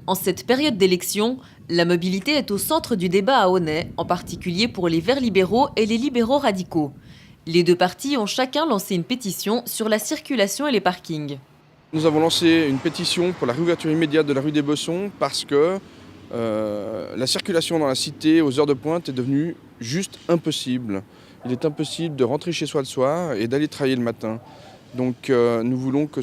En cette période d'élection, la mobilité est au centre du débat à Aunay, en particulier pour les Verts libéraux et les libéraux radicaux. Les deux partis ont chacun lancé une pétition sur la circulation et les parkings. Nous avons lancé une pétition pour la réouverture immédiate de la rue des Bessons parce que la circulation dans la cité aux heures de pointe est devenue juste impossible. Il est impossible de rentrer chez soi le soir et d'aller travailler le matin. Donc nous voulons que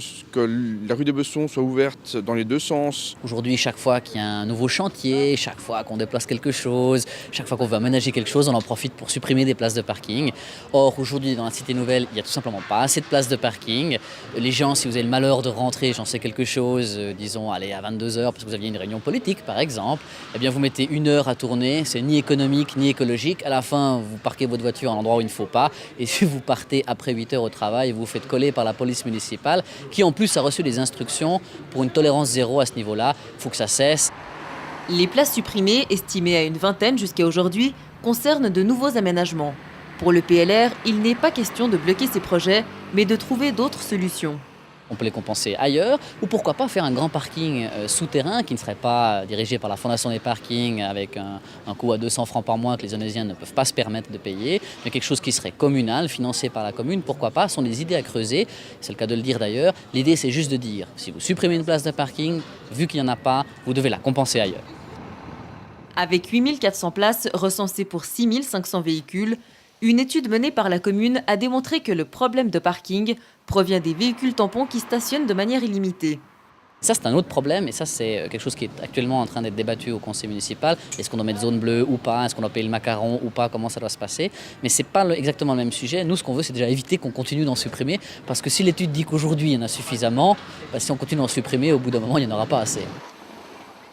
la rue des Bessons soit ouverte dans les deux sens. Aujourd'hui, chaque fois qu'il y a un nouveau chantier, chaque fois qu'on déplace quelque chose, chaque fois qu'on veut aménager quelque chose, on en profite pour supprimer des places de parking. Or, aujourd'hui, dans la Cité Nouvelle, il n'y a tout simplement pas assez de places de parking. Les gens, si vous avez le malheur de rentrer, j'en sais quelque chose, disons, allez, à 22h, parce que vous aviez une réunion politique, par exemple, eh bien, vous mettez 1 heure à tourner, c'est ni économique, ni écologique. À la fin, vous parquez votre voiture à un endroit où il ne faut pas. Et si vous partez après 8 heures au travail, vous vous faites coller par la police municipale, qui en plus a reçu des instructions pour une tolérance zéro à ce niveau-là. Il faut que ça cesse. Les places supprimées, estimées à une vingtaine jusqu'à aujourd'hui, concernent de nouveaux aménagements. Pour le PLR, il n'est pas question de bloquer ces projets, mais de trouver d'autres solutions. On peut les compenser ailleurs, ou pourquoi pas faire un grand parking souterrain qui ne serait pas dirigé par la Fondation des parkings avec un coût à 200 francs par mois que les Aunaisiens ne peuvent pas se permettre de payer, mais quelque chose qui serait communal, financé par la commune, pourquoi pas, ce sont des idées à creuser, c'est le cas de le dire d'ailleurs. L'idée c'est juste de dire, si vous supprimez une place de parking, vu qu'il n'y en a pas, vous devez la compenser ailleurs. Avec 8400 places recensées pour 6500 véhicules, une étude menée par la commune a démontré que le problème de parking provient des véhicules tampons qui stationnent de manière illimitée. Ça, c'est un autre problème et ça, c'est quelque chose qui est actuellement en train d'être débattu au conseil municipal. Est-ce qu'on doit mettre zone bleue ou pas? Est-ce qu'on doit payer le macaron ou pas? Comment ça doit se passer? Mais ce n'est pas exactement le même sujet. Nous, ce qu'on veut, c'est déjà éviter qu'on continue d'en supprimer parce que si l'étude dit qu'aujourd'hui, il y en a suffisamment, si on continue d'en supprimer, au bout d'un moment, il n'y en aura pas assez.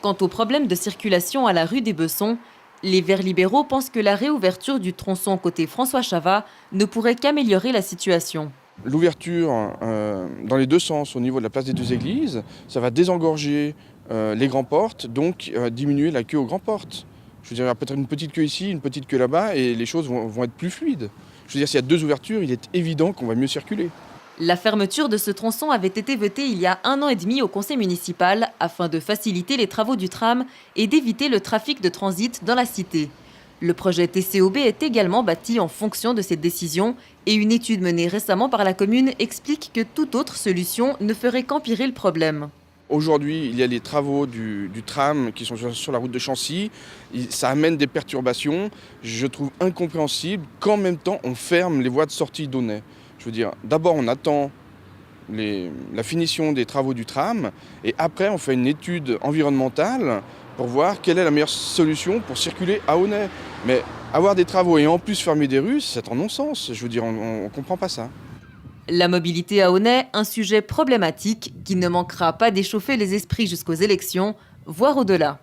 Quant au problème de circulation à la rue des Bessons, les Verts libéraux pensent que la réouverture du tronçon côté François Chavat ne pourrait qu'améliorer la situation. L'ouverture dans les deux sens au niveau de la place des deux églises, ça va désengorger les grandes portes, donc diminuer la queue aux grandes portes. Je veux dire, il y aura peut-être une petite queue ici, une petite queue là-bas, et les choses vont être plus fluides. Je veux dire, s'il y a deux ouvertures, il est évident qu'on va mieux circuler. La fermeture de ce tronçon avait été votée il y a 1 an et demi au conseil municipal afin de faciliter les travaux du tram et d'éviter le trafic de transit dans la cité. Le projet TCOB est également bâti en fonction de cette décision et une étude menée récemment par la commune explique que toute autre solution ne ferait qu'empirer le problème. Aujourd'hui, il y a les travaux du tram qui sont sur la route de Chancy. Ça amène des perturbations. Je trouve incompréhensible qu'en même temps, on ferme les voies de sortie d'Aunay. Je veux dire, d'abord, on attend la finition des travaux du tram et après, on fait une étude environnementale pour voir quelle est la meilleure solution pour circuler à Aunay. Mais avoir des travaux et en plus fermer des rues, c'est un non-sens. Je veux dire, on ne comprend pas ça. La mobilité à Aunay, un sujet problématique qui ne manquera pas d'échauffer les esprits jusqu'aux élections, voire au-delà.